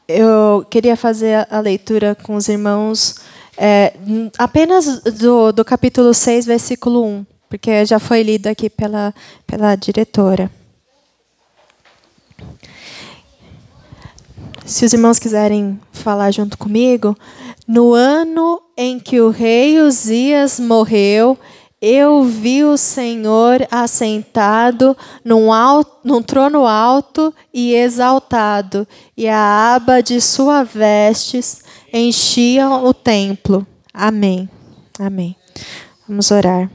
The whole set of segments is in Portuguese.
Eu queria fazer a leitura com os irmãos apenas do capítulo 6, versículo 1, porque já foi lido aqui pela diretora. Se os irmãos quiserem falar junto comigo. No ano em que o rei Uzias morreu, eu vi o Senhor assentado num trono alto e exaltado, e a aba de suas vestes enchia o templo. Amém. Amém. Vamos orar.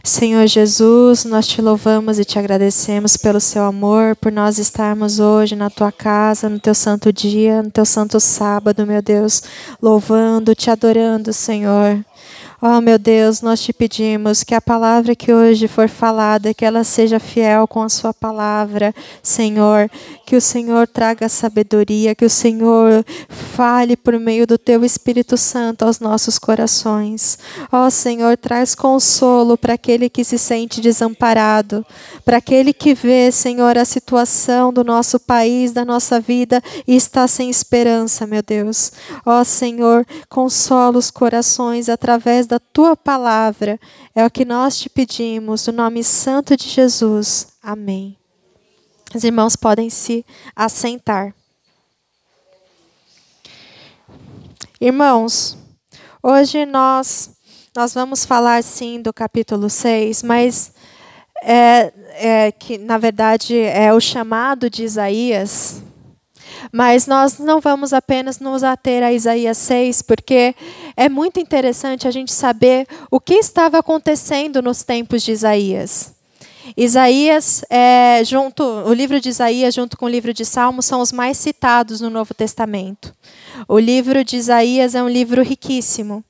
Senhor Jesus, nós te louvamos e te agradecemos pelo seu amor, por nós estarmos hoje na tua casa, no teu santo dia, no teu santo sábado, meu Deus, louvando, te adorando, Senhor. Oh, meu Deus, nós te pedimos que a palavra que hoje for falada, que ela seja fiel com a sua palavra, Senhor. Que o Senhor traga sabedoria, que o Senhor fale por meio do teu Espírito Santo aos nossos corações. Oh, Senhor, traz consolo para aquele que se sente desamparado, para aquele que vê, Senhor, a situação do nosso país, da nossa vida e está sem esperança, meu Deus. Oh, Senhor, consola os corações através da tua palavra. É o que nós te pedimos, no nome santo de Jesus. Amém. Os irmãos podem se assentar. Irmãos, hoje nós vamos falar sim do capítulo 6, mas que na verdade é o chamado de Isaías. Mas nós não vamos apenas nos ater a Isaías 6, porque é muito interessante a gente saber o que estava acontecendo nos tempos de Isaías. Isaías, o livro de Isaías, junto com o livro de Salmos, são os mais citados no Novo Testamento. O livro de Isaías é um livro riquíssimo.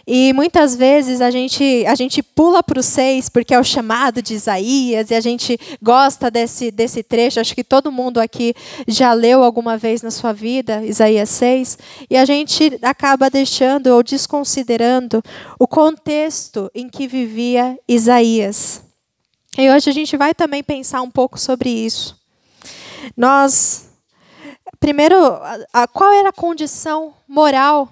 E muitas vezes a gente pula para o 6, porque é o chamado de Isaías, e a gente gosta desse trecho. Acho que todo mundo aqui já leu alguma vez na sua vida, Isaías 6, e a gente acaba deixando ou desconsiderando o contexto em que vivia Isaías. E hoje a gente vai também pensar um pouco sobre isso. Primeiro, qual era a condição moral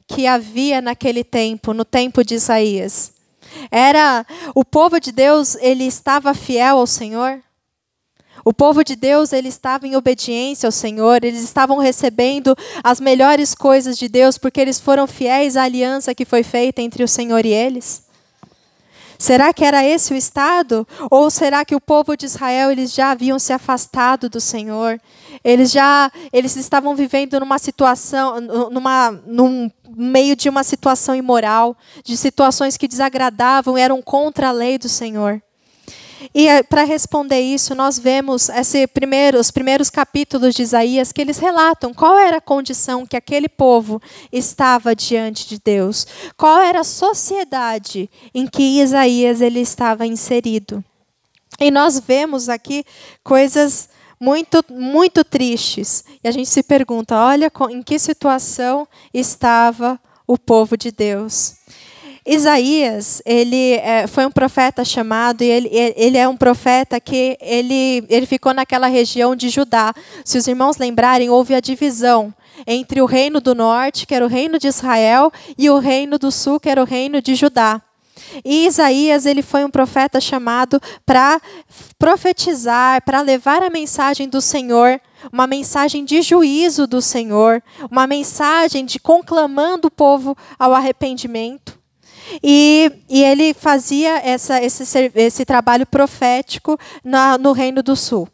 que havia naquele tempo, no tempo de Isaías? O povo de Deus, ele estava fiel ao Senhor? O povo de Deus, ele estava em obediência ao Senhor? Eles estavam recebendo as melhores coisas de Deus porque eles foram fiéis à aliança que foi feita entre o Senhor e eles? Será que era esse o estado? Ou será que o povo de Israel, eles já haviam se afastado do Senhor? Eles estavam vivendo numa situação, num meio de uma situação imoral, de situações que desagradavam, eram contra a lei do Senhor. E para responder isso, nós vemos os primeiros capítulos de Isaías que eles relatam qual era a condição que aquele povo estava diante de Deus. Qual era a sociedade em que Isaías ele estava inserido. E nós vemos aqui coisas muito, muito tristes. E a gente se pergunta, olha em que situação estava o povo de Deus. Isaías, ele foi um profeta chamado, e ele é um profeta que ele ficou naquela região de Judá. Se os irmãos lembrarem, houve a divisão entre o reino do norte, que era o reino de Israel, e o reino do sul, que era o reino de Judá. E Isaías, ele foi um profeta chamado para profetizar, para levar a mensagem do Senhor, uma mensagem de juízo do Senhor, uma mensagem de conclamando o povo ao arrependimento. E ele fazia esse trabalho profético no Reino do Sul.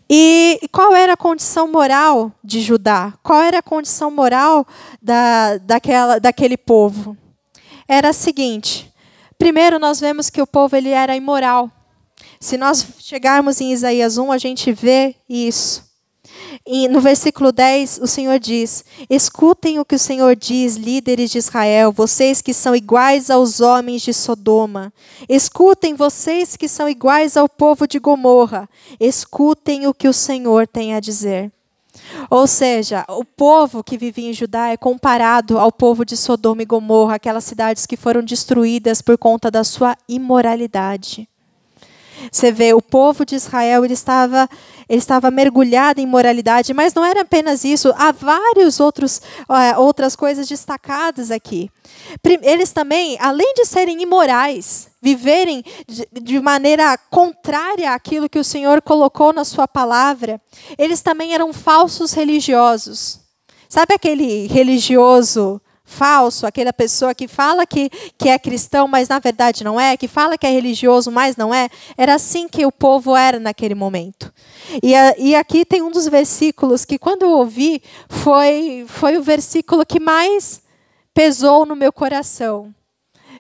E qual era a condição moral de Judá? Qual era a condição moral daquele povo? Era a seguinte: primeiro nós vemos que o povo ele era imoral. Se nós chegarmos em Isaías 1, a gente vê isso. E no versículo 10, o Senhor diz: escutem o que o Senhor diz, líderes de Israel, vocês que são iguais aos homens de Sodoma. Escutem vocês que são iguais ao povo de Gomorra. Escutem o que o Senhor tem a dizer. Ou seja, o povo que vivia em Judá é comparado ao povo de Sodoma e Gomorra, aquelas cidades que foram destruídas por conta da sua imoralidade. Você vê, o povo de Israel, ele estava mergulhado em imoralidade, mas não era apenas isso, há várias outras coisas destacadas aqui. Eles também, além de serem imorais, viverem de maneira contrária àquilo que o Senhor colocou na sua palavra, eles também eram falsos religiosos. Sabe aquele religioso falso, aquela pessoa que fala que é cristão, mas na verdade não é, que fala que é religioso, mas não é? Era assim que o povo era naquele momento. E aqui tem um dos versículos que, quando eu ouvi, foi o versículo que mais pesou no meu coração.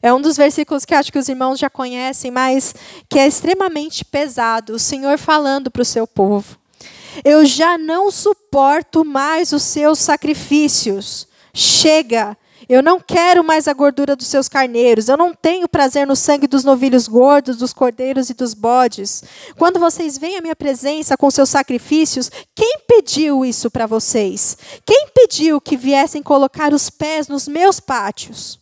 É um dos versículos que acho que os irmãos já conhecem, mas que é extremamente pesado. O Senhor falando para o seu povo: eu já não suporto mais os seus sacrifícios. Chega, eu não quero mais a gordura dos seus carneiros, eu não tenho prazer no sangue dos novilhos gordos, dos cordeiros e dos bodes. Quando vocês vêm à minha presença com seus sacrifícios, quem pediu isso para vocês? Quem pediu que viessem colocar os pés nos meus pátios?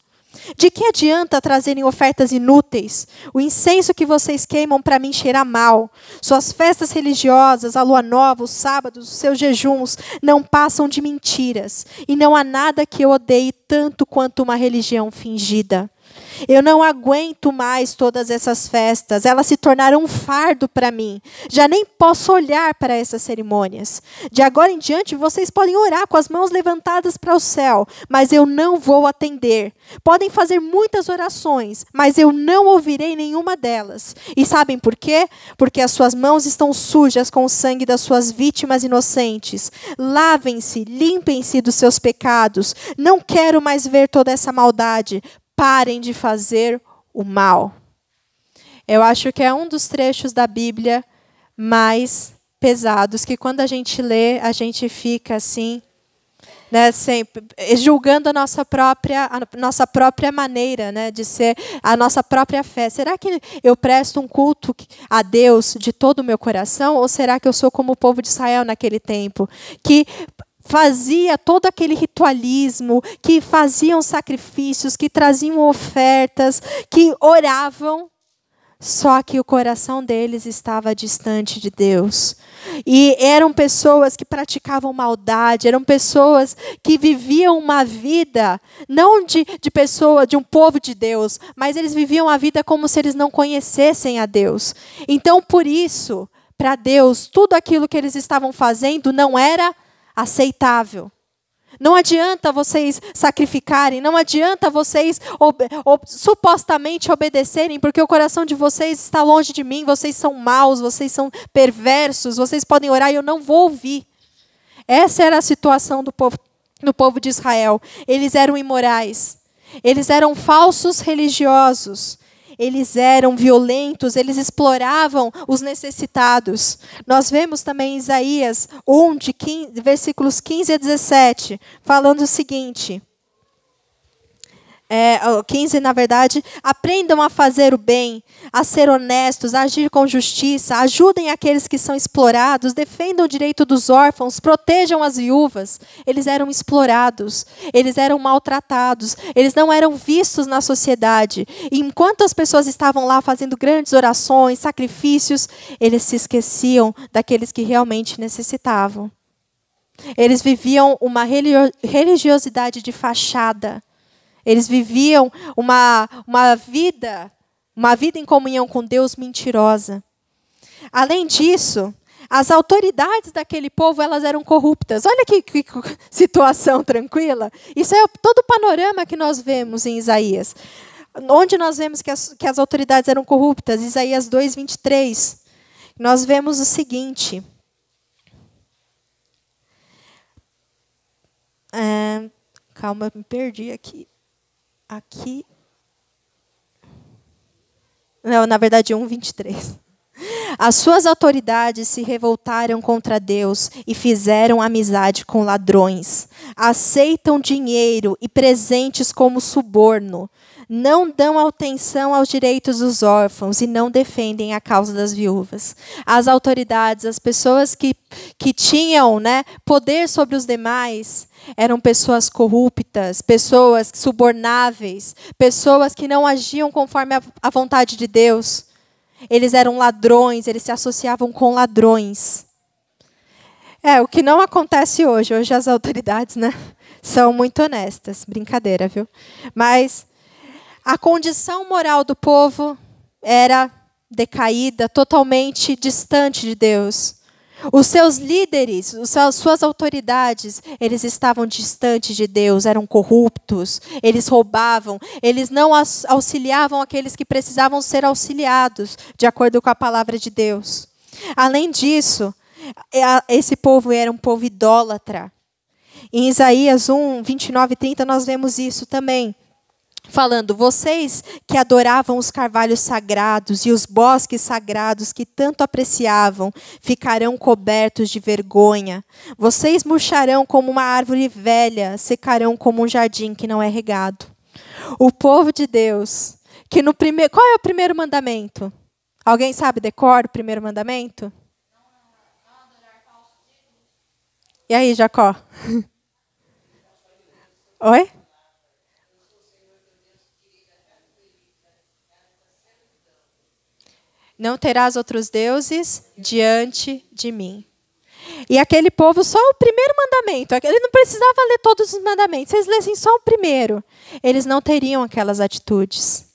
De que adianta trazerem ofertas inúteis? O incenso que vocês queimam para mim cheira mal. Suas festas religiosas, a lua nova, os sábados, os seus jejuns não passam de mentiras. E não há nada que eu odeie tanto quanto uma religião fingida. Eu não aguento mais todas essas festas. Elas se tornaram um fardo para mim. Já nem posso olhar para essas cerimônias. De agora em diante, vocês podem orar com as mãos levantadas para o céu, mas eu não vou atender. Podem fazer muitas orações, mas eu não ouvirei nenhuma delas. E sabem por quê? Porque as suas mãos estão sujas com o sangue das suas vítimas inocentes. Lavem-se, limpem-se dos seus pecados. Não quero mais ver toda essa maldade. Parem de fazer o mal. Eu acho que é um dos trechos da Bíblia mais pesados, que quando a gente lê, a gente fica assim, né, sempre, julgando a nossa própria maneira, né, de ser, a nossa própria fé. Será que eu presto um culto a Deus de todo o meu coração? Ou será que eu sou como o povo de Israel naquele tempo, que fazia todo aquele ritualismo, que faziam sacrifícios, que traziam ofertas, que oravam, só que o coração deles estava distante de Deus. E eram pessoas que praticavam maldade, eram pessoas que viviam uma vida, não de um povo de Deus, mas eles viviam a vida como se eles não conhecessem a Deus. Então, por isso, para Deus, tudo aquilo que eles estavam fazendo não era aceitável. Não adianta vocês sacrificarem, não adianta vocês supostamente obedecerem, porque o coração de vocês está longe de mim, vocês são maus, vocês são perversos, vocês podem orar e eu não vou ouvir. Essa era a situação do povo de Israel. Eles eram imorais, eles eram falsos religiosos, eles eram violentos, eles exploravam os necessitados. Nós vemos também em Isaías 1, versículos 15 a 17, falando o seguinte. 15, na verdade: aprendam a fazer o bem, a ser honestos, a agir com justiça, ajudem aqueles que são explorados, defendam o direito dos órfãos, protejam as viúvas. Eles eram explorados, eles eram maltratados, eles não eram vistos na sociedade. E enquanto as pessoas estavam lá fazendo grandes orações, sacrifícios, eles se esqueciam daqueles que realmente necessitavam. Eles viviam uma religiosidade de fachada. Eles viviam uma vida em comunhão com Deus mentirosa. Além disso, as autoridades daquele povo, elas eram corruptas. Olha que situação tranquila. Isso é todo o panorama que nós vemos em Isaías. Onde nós vemos que as autoridades eram corruptas? Isaías 2, 23. Nós vemos o seguinte. Calma, me perdi aqui. Não, na verdade, 1, 23. As suas autoridades se revoltaram contra Deus e fizeram amizade com ladrões. Aceitam dinheiro e presentes como suborno. Não dão atenção aos direitos dos órfãos e não defendem a causa das viúvas. As autoridades, as pessoas que tinham, né, poder sobre os demais, eram pessoas corruptas, pessoas subornáveis, pessoas que não agiam conforme a vontade de Deus. Eles eram ladrões, eles se associavam com ladrões. O que não acontece hoje. Hoje as autoridades, né, são muito honestas. Brincadeira, viu? Mas a condição moral do povo era decaída, totalmente distante de Deus. Os seus líderes, suas autoridades, eles estavam distantes de Deus, eram corruptos, eles roubavam, eles não auxiliavam aqueles que precisavam ser auxiliados, de acordo com a palavra de Deus. Além disso, esse povo era um povo idólatra. Em Isaías 1, 29 e 30, nós vemos isso também. Falando, vocês que adoravam os carvalhos sagrados e os bosques sagrados que tanto apreciavam, ficarão cobertos de vergonha. Vocês murcharão como uma árvore velha, secarão como um jardim que não é regado. O povo de Deus, que no primeiro... Qual é o primeiro mandamento? Alguém sabe decor o primeiro mandamento? E aí, Jacó? Oi? Não terás outros deuses diante de mim. E aquele povo, só o primeiro mandamento. Ele não precisava ler todos os mandamentos. Se eles lessem só o primeiro, eles não teriam aquelas atitudes.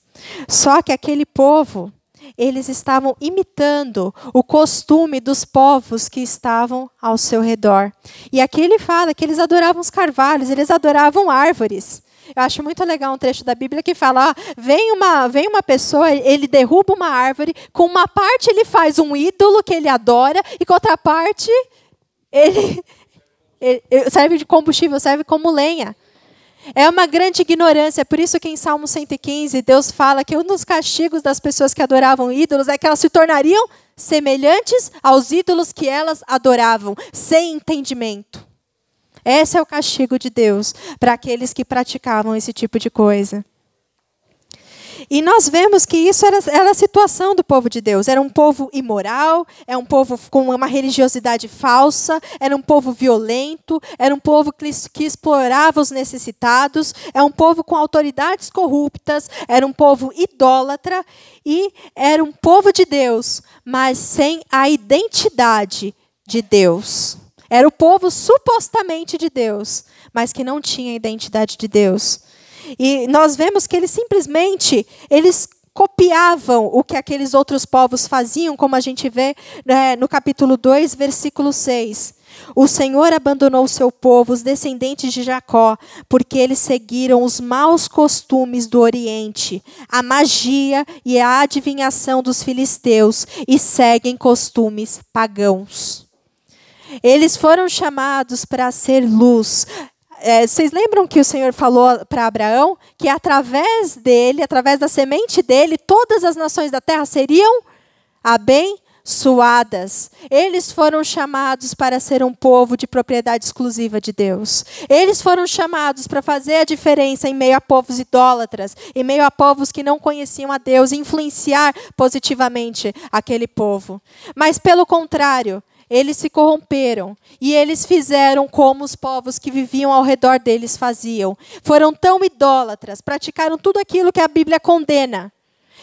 Só que aquele povo, eles estavam imitando o costume dos povos que estavam ao seu redor. E aqui ele fala que eles adoravam os carvalhos, eles adoravam árvores. Eu acho muito legal um trecho da Bíblia que fala, vem uma pessoa, ele derruba uma árvore, com uma parte ele faz um ídolo que ele adora, e com outra parte ele serve de combustível, serve como lenha. É uma grande ignorância, por isso que em Salmo 115, Deus fala que um dos castigos das pessoas que adoravam ídolos é que elas se tornariam semelhantes aos ídolos que elas adoravam, sem entendimento. Esse é o castigo de Deus para aqueles que praticavam esse tipo de coisa. E nós vemos que isso era a situação do povo de Deus. Era um povo imoral, era um povo com uma religiosidade falsa, era um povo violento, era um povo que explorava os necessitados, era um povo com autoridades corruptas, era um povo idólatra e era um povo de Deus, mas sem a identidade de Deus. Era o povo supostamente de Deus, mas que não tinha a identidade de Deus. E nós vemos que eles copiavam o que aqueles outros povos faziam, como a gente vê no capítulo 2, versículo 6. O Senhor abandonou o seu povo, os descendentes de Jacó, porque eles seguiram os maus costumes do Oriente, a magia e a adivinhação dos filisteus, e seguem costumes pagãos. Eles foram chamados para ser luz. Vocês lembram que o Senhor falou para Abraão que através dele, através da semente dele, todas as nações da terra seriam abençoadas. Eles foram chamados para ser um povo de propriedade exclusiva de Deus. Eles foram chamados para fazer a diferença em meio a povos idólatras, em meio a povos que não conheciam a Deus, influenciar positivamente aquele povo. Mas, pelo contrário, eles se corromperam e eles fizeram como os povos que viviam ao redor deles faziam. Foram tão idólatras, praticaram tudo aquilo que a Bíblia condena.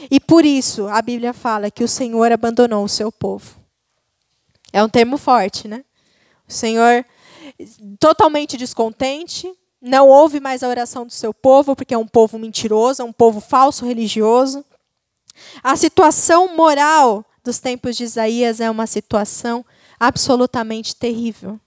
E por isso a Bíblia fala que o Senhor abandonou o seu povo. É um termo forte, né? O Senhor, totalmente descontente, não ouve mais a oração do seu povo, porque é um povo mentiroso, é um povo falso religioso. A situação moral dos tempos de Isaías é uma situação absolutamente terrível,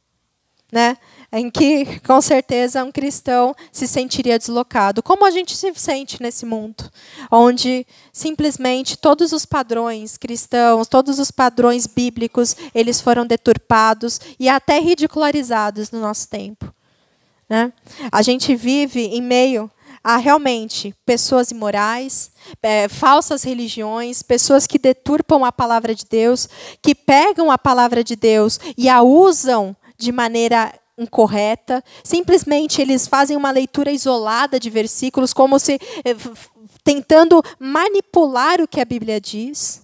né? Em que, com certeza, um cristão se sentiria deslocado. Como a gente se sente nesse mundo, onde simplesmente todos os padrões cristãos, todos os padrões bíblicos, eles foram deturpados e até ridicularizados no nosso tempo, né? A gente vive em meio a realmente pessoas imorais, falsas religiões, pessoas que deturpam a palavra de Deus, que pegam a palavra de Deus e a usam de maneira incorreta. Simplesmente eles fazem uma leitura isolada de versículos, como se tentando manipular o que a Bíblia diz.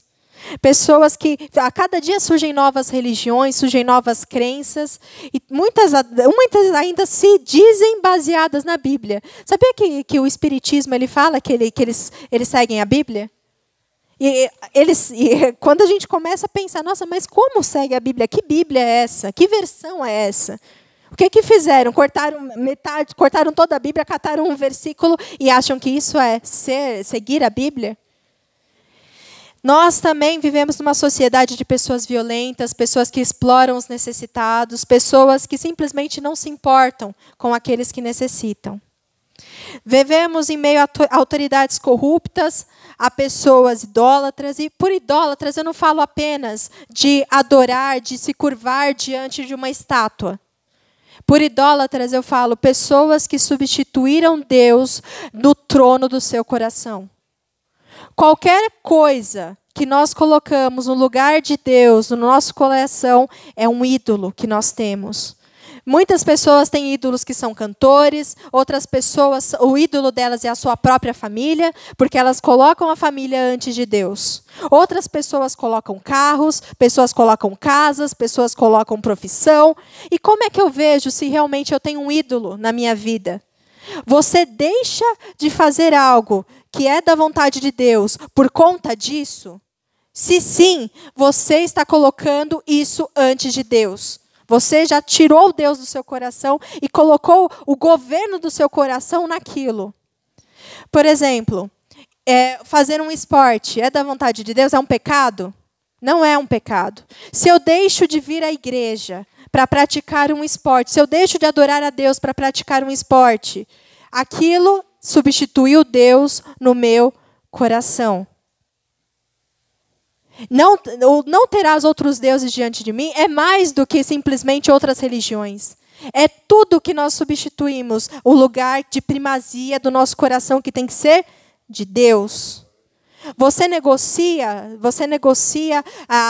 Pessoas que a cada dia surgem novas religiões, surgem novas crenças, e muitas ainda se dizem baseadas na Bíblia. Sabia que o Espiritismo ele fala que eles seguem a Bíblia? Quando a gente começa a pensar, nossa, mas como segue a Bíblia? Que Bíblia é essa? Que versão é essa? O que fizeram? Cortaram metade, cortaram toda a Bíblia, cataram um versículo e acham que isso é seguir a Bíblia? Nós também vivemos numa sociedade de pessoas violentas, pessoas que exploram os necessitados, pessoas que simplesmente não se importam com aqueles que necessitam. Vivemos em meio a autoridades corruptas, a pessoas idólatras, e por idólatras eu não falo apenas de adorar, de se curvar diante de uma estátua. Por idólatras eu falo pessoas que substituíram Deus no trono do seu coração. Qualquer coisa que nós colocamos no lugar de Deus, no nosso coração, é um ídolo que nós temos. Muitas pessoas têm ídolos que são cantores, outras pessoas, o ídolo delas é a sua própria família, porque elas colocam a família antes de Deus. Outras pessoas colocam carros, pessoas colocam casas, pessoas colocam profissão. E como é que eu vejo se realmente eu tenho um ídolo na minha vida? Você deixa de fazer algo que é da vontade de Deus por conta disso? Se sim, você está colocando isso antes de Deus. Você já tirou Deus do seu coração e colocou o governo do seu coração naquilo. Por exemplo, fazer um esporte é da vontade de Deus? É um pecado? Não é um pecado. Se eu deixo de vir à igreja para praticar um esporte, se eu deixo de adorar a Deus para praticar um esporte, aquilo substituiu Deus no meu coração. Não terás outros deuses diante de mim é mais do que simplesmente outras religiões. É tudo que nós substituímos, o lugar de primazia do nosso coração que tem que ser de Deus. Você negocia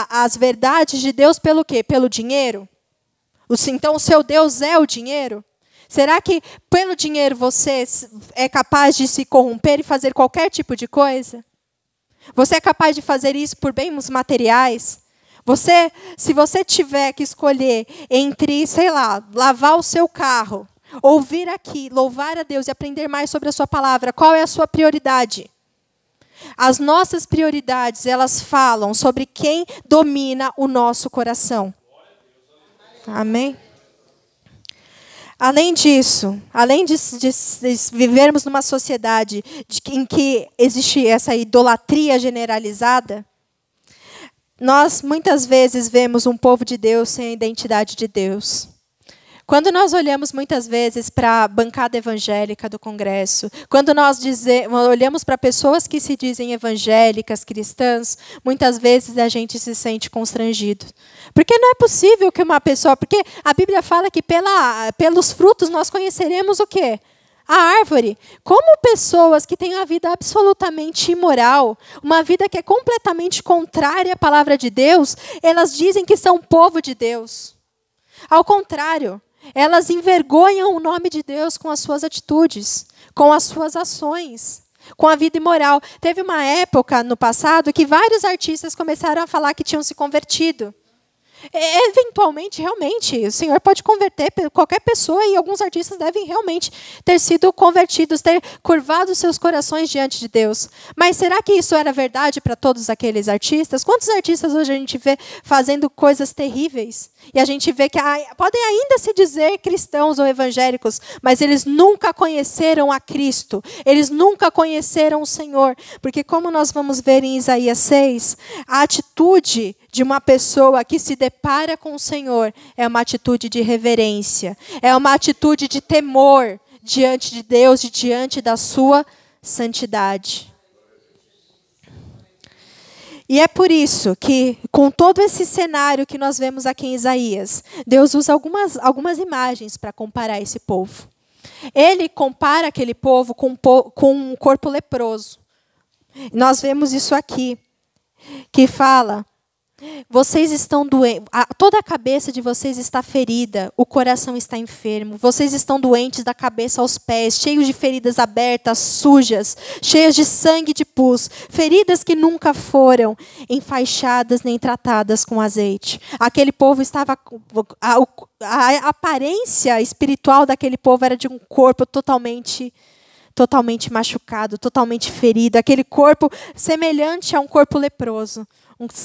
as verdades de Deus pelo quê? Pelo dinheiro? Então o seu Deus é o dinheiro? Será que pelo dinheiro você é capaz de se corromper e fazer qualquer tipo de coisa? Você é capaz de fazer isso por bens materiais? Se você tiver que escolher entre, lavar o seu carro, ou vir aqui, louvar a Deus e aprender mais sobre a sua palavra, qual é a sua prioridade? As nossas prioridades, elas falam sobre quem domina o nosso coração. Amém? Além disso, além de vivermos numa sociedade em que existe essa idolatria generalizada, nós muitas vezes vemos um povo de Deus sem a identidade de Deus. Quando nós olhamos muitas vezes para a bancada evangélica do Congresso, quando nós olhamos para pessoas que se dizem evangélicas, cristãs, muitas vezes a gente se sente constrangido. Porque não é possível que uma pessoa... Porque a Bíblia fala que pelos frutos nós conheceremos o quê? A árvore. Como pessoas que têm uma vida absolutamente imoral, uma vida que é completamente contrária à palavra de Deus, elas dizem que são povo de Deus. Ao contrário, elas envergonham o nome de Deus com as suas atitudes, com as suas ações, com a vida imoral. Teve uma época no passado que vários artistas começaram a falar que tinham se convertido. Eventualmente, realmente, o Senhor pode converter qualquer pessoa e alguns artistas devem realmente ter sido convertidos, ter curvado seus corações diante de Deus. Mas será que isso era verdade para todos aqueles artistas? Quantos artistas hoje a gente vê fazendo coisas terríveis? E a gente vê que podem ainda se dizer cristãos ou evangélicos, mas eles nunca conheceram a Cristo. Eles nunca conheceram o Senhor. Porque como nós vamos ver em Isaías 6, a atitude de uma pessoa que se depara com o Senhor é uma atitude de reverência, é uma atitude de temor diante de Deus e diante da sua santidade. E é por isso que, com todo esse cenário que nós vemos aqui em Isaías, Deus usa algumas imagens para comparar esse povo. Ele compara aquele povo com um corpo leproso. Nós vemos isso aqui, que fala... Vocês estão doentes, toda a cabeça de vocês está ferida, o coração está enfermo, vocês estão doentes da cabeça aos pés, cheios de feridas abertas, sujas, cheias de sangue e de pus, feridas que nunca foram enfaixadas nem tratadas com azeite. Aquele povo estava... A aparência espiritual daquele povo era de um corpo totalmente totalmente machucado, totalmente ferido, aquele corpo semelhante a um corpo leproso,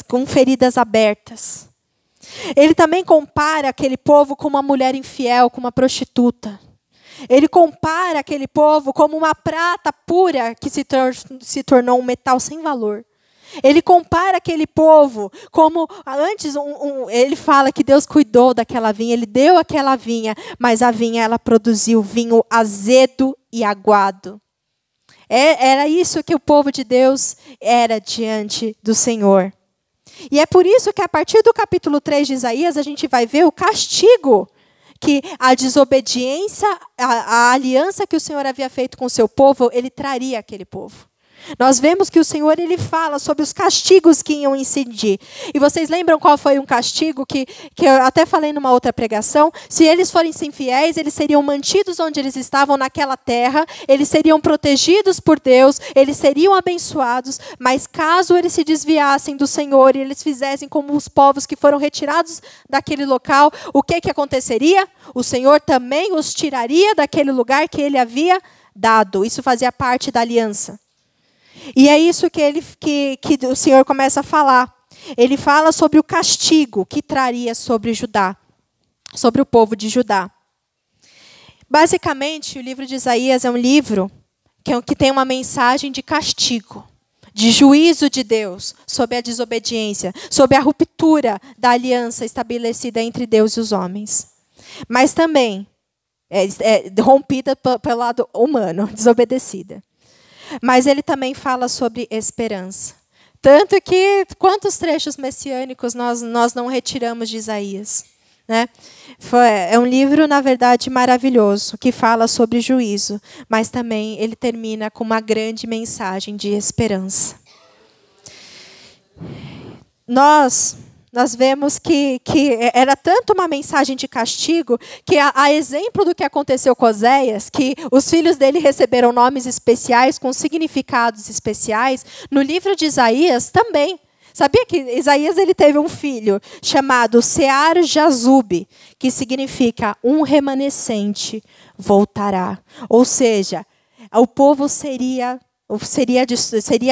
com feridas abertas. Ele também compara aquele povo com uma mulher infiel, com uma prostituta. Ele compara aquele povo como uma prata pura que se tornou um metal sem valor. Ele compara aquele povo como, antes, ele fala que Deus cuidou daquela vinha, ele deu aquela vinha, mas a vinha ela produziu vinho azedo e aguado. Era isso que o povo de Deus era diante do Senhor. E é por isso que a partir do capítulo 3 de Isaías, a gente vai ver o castigo que a desobediência, a aliança que o Senhor havia feito com o seu povo, ele traria àquele povo. Nós vemos que o Senhor ele fala sobre os castigos que iam incidir. E vocês lembram qual foi um castigo que eu até falei numa outra pregação? Se eles forem infiéis, eles seriam mantidos onde eles estavam naquela terra, eles seriam protegidos por Deus, eles seriam abençoados, mas caso eles se desviassem do Senhor e eles fizessem como os povos que foram retirados daquele local, o que aconteceria? O Senhor também os tiraria daquele lugar que ele havia dado. Isso fazia parte da aliança. E é isso que o Senhor começa a falar. Ele fala sobre o castigo que traria sobre Judá, sobre o povo de Judá. Basicamente, o livro de Isaías é um livro que tem uma mensagem de castigo, de juízo de Deus sobre a desobediência, sobre a ruptura da aliança estabelecida entre Deus e os homens. Mas também rompida pelo lado humano, desobedecida. Mas ele também fala sobre esperança. Tanto que, quantos trechos messiânicos nós não retiramos de Isaías? Né? É um livro, na verdade, maravilhoso, que fala sobre juízo, mas também ele termina com uma grande mensagem de esperança. Nós vemos que era tanto uma mensagem de castigo, que a exemplo do que aconteceu com Oséias, que os filhos dele receberam nomes especiais, com significados especiais, no livro de Isaías também. Sabia que Isaías ele teve um filho chamado Sear-Jazube, que significa um remanescente voltará. Ou seja, o povo seria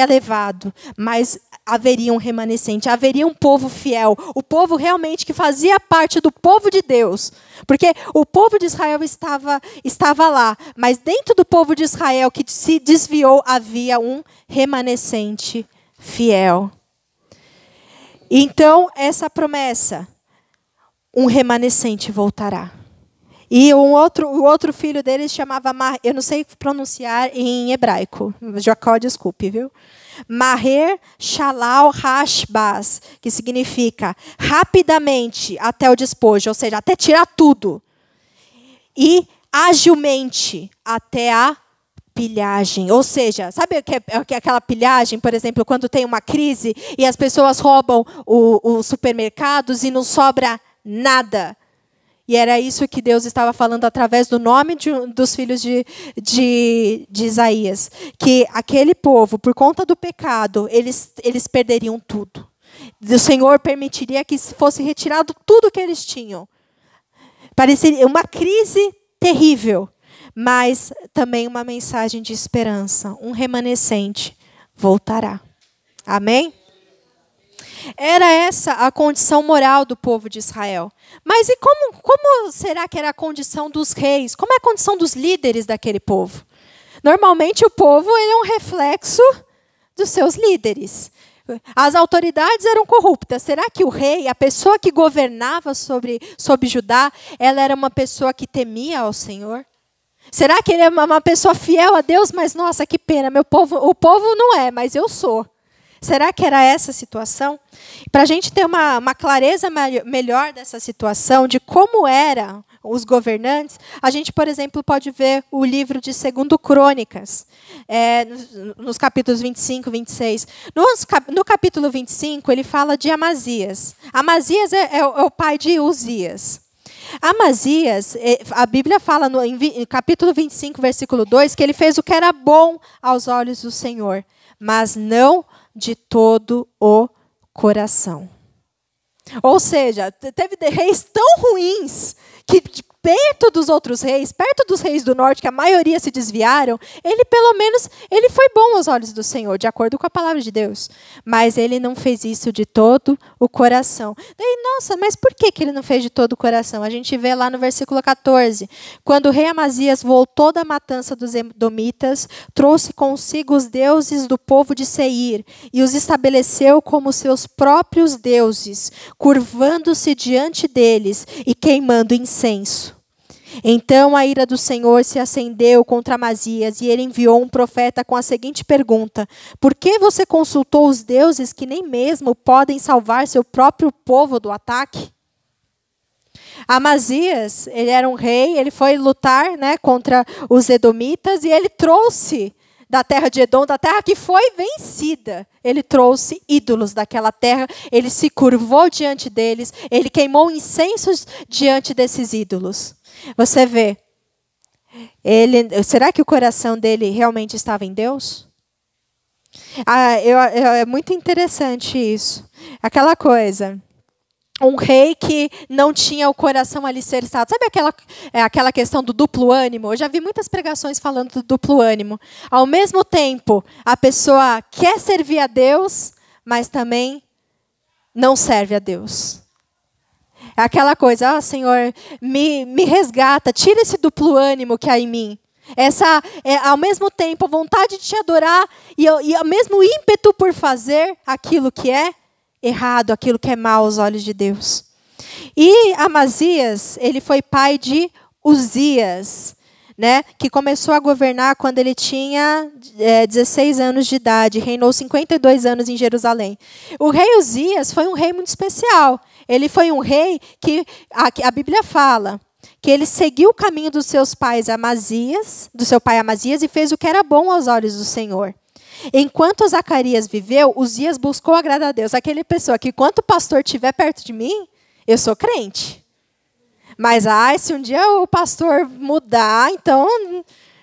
levado, mas haveria um remanescente, haveria um povo fiel, o povo realmente que fazia parte do povo de Deus. Porque o povo de Israel estava lá, mas dentro do povo de Israel que se desviou, havia um remanescente fiel. Então, essa promessa, um remanescente voltará. E o outro filho dele se chamava, eu não sei pronunciar em hebraico, Jacó, desculpe, viu? Maher Shalal Hashbaz, que significa rapidamente até o despojo, ou seja, até tirar tudo. E agilmente até a pilhagem. Ou seja, sabe o que é aquela pilhagem, por exemplo, quando tem uma crise e as pessoas roubam os supermercados e não sobra nada. E era isso que Deus estava falando através do nome dos filhos de Isaías. Que aquele povo, por conta do pecado, eles perderiam tudo. O Senhor permitiria que fosse retirado tudo que eles tinham. Pareceria uma crise terrível, mas também uma mensagem de esperança. Um remanescente voltará. Amém? Era essa a condição moral do povo de Israel. Mas e como será que era a condição dos reis? Como é a condição dos líderes daquele povo? Normalmente o povo ele é um reflexo dos seus líderes. As autoridades eram corruptas. Será que o rei, a pessoa que governava sobre Judá, ela era uma pessoa que temia ao Senhor? Será que ele é uma pessoa fiel a Deus? Mas, nossa, que pena, o povo não é, mas eu sou. Será que era essa a situação? Para a gente ter uma clareza melhor dessa situação, de como eram os governantes, a gente, por exemplo, pode ver o livro de 2 Crônicas, nos capítulos 25 e 26. No capítulo 25, ele fala de Amazias. Amazias é o pai de Uzias. Amazias, a Bíblia fala no capítulo 25, versículo 2, que ele fez o que era bom aos olhos do Senhor, mas não de todo o coração. Ou seja, teve reis tão ruins que perto dos outros reis, perto dos reis do norte, que a maioria se desviaram, ele pelo menos, ele foi bom aos olhos do Senhor, de acordo com a palavra de Deus. Mas ele não fez isso de todo o coração. Daí, nossa, mas por que ele não fez de todo o coração? A gente vê lá no versículo 14. Quando o rei Amazias voltou da matança dos edomitas, trouxe consigo os deuses do povo de Seir e os estabeleceu como seus próprios deuses, curvando-se diante deles e queimando incenso. Então a ira do Senhor se acendeu contra Amazias e ele enviou um profeta com a seguinte pergunta: por que você consultou os deuses que nem mesmo podem salvar seu próprio povo do ataque? Amazias, ele era um rei, ele foi lutar, né, contra os edomitas e ele trouxe da terra de Edom, da terra que foi vencida. Ele trouxe ídolos daquela terra, ele se curvou diante deles, ele queimou incensos diante desses ídolos. Você vê, será que o coração dele realmente estava em Deus? É muito interessante isso. Aquela coisa, um rei que não tinha o coração alicerçado. Sabe aquela questão do duplo ânimo? Eu já vi muitas pregações falando do duplo ânimo. Ao mesmo tempo, a pessoa quer servir a Deus, mas também não serve a Deus. É aquela coisa, Senhor, me resgata, tira esse duplo ânimo que há em mim. Ao mesmo tempo, a vontade de te adorar e o mesmo ímpeto por fazer aquilo que é errado, aquilo que é mal aos olhos de Deus. E Amazias, ele foi pai de Uzias, né, que começou a governar quando ele tinha 16 anos de idade, reinou 52 anos em Jerusalém. O rei Uzias foi um rei muito especial. Ele foi um rei que a Bíblia fala que ele seguiu o caminho dos seus pais Amazias, do seu pai Amazias, e fez o que era bom aos olhos do Senhor. Enquanto Zacarias viveu, Uzias buscou agradar a Deus. Aquela pessoa que, enquanto o pastor estiver perto de mim, eu sou crente. Mas, se um dia o pastor mudar, então,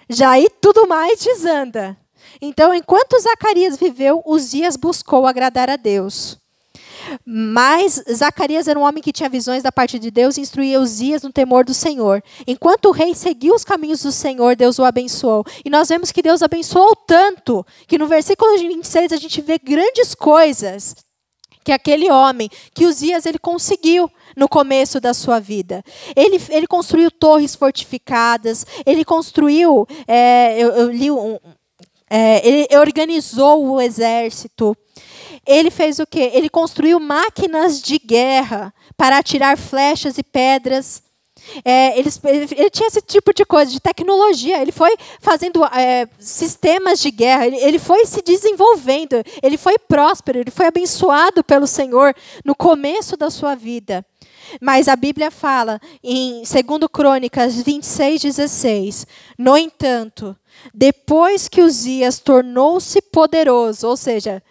já aí tudo mais desanda. Então, enquanto Zacarias viveu, Uzias buscou agradar a Deus. Mas Zacarias era um homem que tinha visões da parte de Deus e instruía Uzias no temor do Senhor. Enquanto o rei seguiu os caminhos do Senhor, Deus o abençoou. E nós vemos que Deus abençoou tanto, que no versículo 26 a gente vê grandes coisas que aquele homem, que Uzias, ele conseguiu no começo da sua vida. Ele construiu torres fortificadas, ele construiu, ele organizou o exército. Ele fez o quê? Ele construiu máquinas de guerra para atirar flechas e pedras. Ele tinha esse tipo de coisa, de tecnologia. Ele foi fazendo sistemas de guerra. Ele foi se desenvolvendo. Ele foi próspero. Ele foi abençoado pelo Senhor no começo da sua vida. Mas a Bíblia fala, em 2 Crônicas 26:16, no entanto, depois que Uzias tornou-se poderoso, ou seja,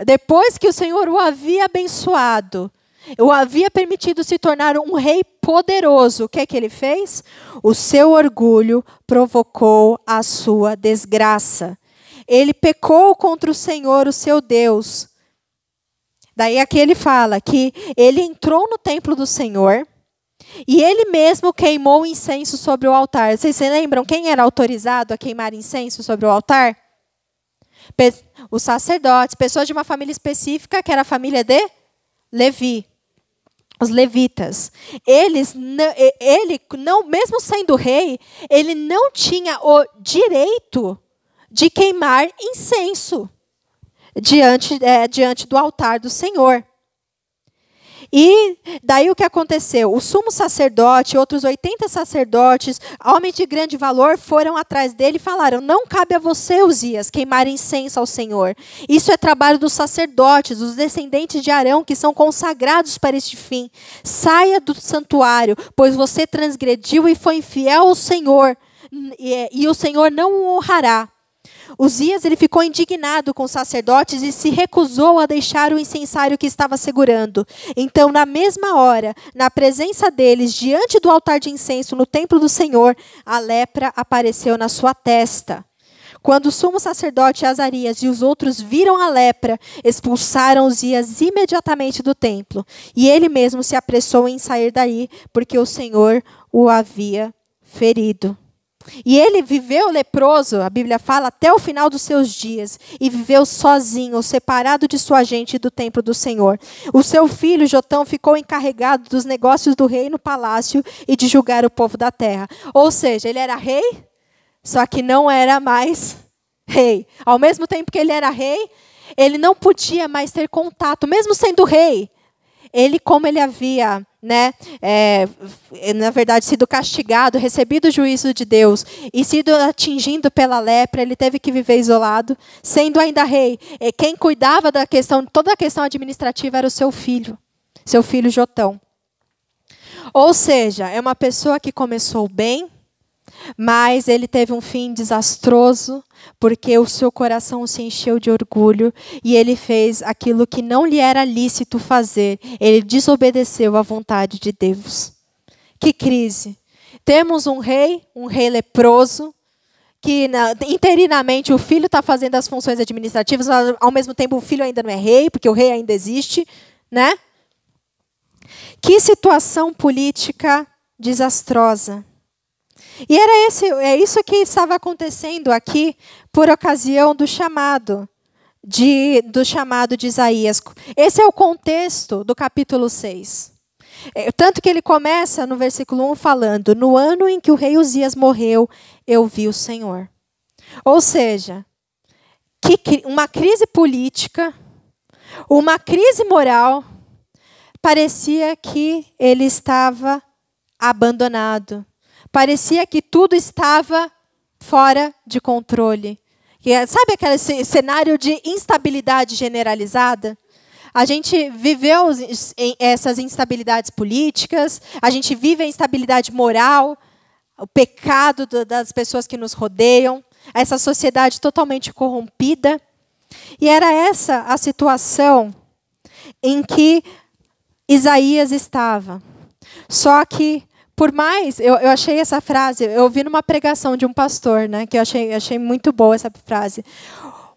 depois que o Senhor o havia abençoado, o havia permitido se tornar um rei poderoso, o que é que ele fez? O seu orgulho provocou a sua desgraça. Ele pecou contra o Senhor, o seu Deus. Daí aqui ele fala que ele entrou no templo do Senhor e ele mesmo queimou incenso sobre o altar. Vocês se lembram quem era autorizado a queimar incenso sobre o altar? Os sacerdotes, pessoas de uma família específica, que era a família de Levi, os levitas. Ele não, mesmo sendo rei, ele não tinha o direito de queimar incenso diante do altar do Senhor. E daí o que aconteceu? O sumo sacerdote, outros 80 sacerdotes, homens de grande valor, foram atrás dele e falaram: não cabe a você, Uzias, queimar incenso ao Senhor. Isso é trabalho dos sacerdotes, dos descendentes de Arão, que são consagrados para este fim. Saia do santuário, pois você transgrediu e foi infiel ao Senhor, e o Senhor não o honrará. Uzias, ele ficou indignado com os sacerdotes e se recusou a deixar o incensário que estava segurando. Então, na mesma hora, na presença deles, diante do altar de incenso no templo do Senhor, a lepra apareceu na sua testa. Quando o sumo sacerdote Azarias e os outros viram a lepra, expulsaram Uzias imediatamente do templo. E ele mesmo se apressou em sair dali, porque o Senhor o havia ferido. E ele viveu leproso, a Bíblia fala, até o final dos seus dias. E viveu sozinho, separado de sua gente e do templo do Senhor. O seu filho, Jotão, ficou encarregado dos negócios do rei no palácio e de julgar o povo da terra. Ou seja, ele era rei, só que não era mais rei. Ao mesmo tempo que ele era rei, ele não podia mais ter contato, mesmo sendo rei. Ele, como ele havia, na verdade, sido castigado, recebido o juízo de Deus e sido atingido pela lepra, ele teve que viver isolado, sendo ainda rei. E quem cuidava da questão, toda a questão administrativa era o seu filho Jotão. Ou seja, é uma pessoa que começou bem, mas ele teve um fim desastroso, porque o seu coração se encheu de orgulho e ele fez aquilo que não lhe era lícito fazer. Ele desobedeceu à vontade de Deus. Que crise! Temos um rei leproso, que interinamente o filho está fazendo as funções administrativas, ao mesmo tempo o filho ainda não é rei, porque o rei ainda existe, né? Que situação política desastrosa. E é isso que estava acontecendo aqui por ocasião do chamado de Isaías. Esse é o contexto do capítulo 6. Tanto que ele começa no versículo 1 falando: no ano em que o rei Uzias morreu, eu vi o Senhor. Ou seja, uma crise política, uma crise moral, parecia que ele estava abandonado. Parecia que tudo estava fora de controle. Sabe aquele cenário de instabilidade generalizada? A gente viveu essas instabilidades políticas, a gente vive a instabilidade moral, o pecado das pessoas que nos rodeiam, essa sociedade totalmente corrompida. E era essa a situação em que Isaías estava. Só que, por mais, eu achei essa frase, eu ouvi numa pregação de um pastor, que eu achei muito boa essa frase.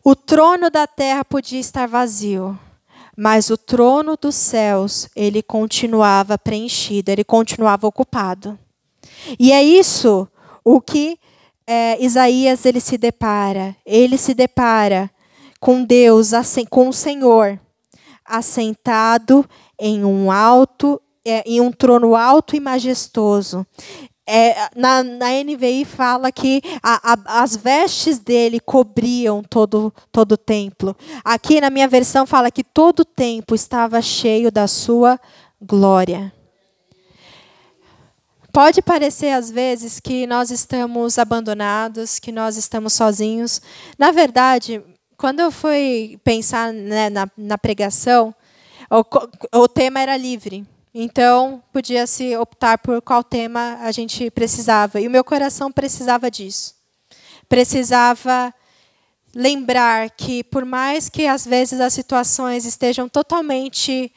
O trono da terra podia estar vazio, mas o trono dos céus, ele continuava preenchido, ele continuava ocupado. E é isso o que Isaías ele se depara. Ele se depara com Deus, com o Senhor, assentado em um trono alto e majestoso. Na NVI fala que as vestes dele cobriam todo o templo. Aqui na minha versão fala que todo o templo estava cheio da sua glória. Pode parecer às vezes que nós estamos abandonados, que nós estamos sozinhos. Na verdade, quando eu fui pensar na pregação, o tema era livre. Então, podia-se optar por qual tema a gente precisava. E o meu coração precisava disso. Precisava lembrar que, por mais que às vezes as situações estejam totalmente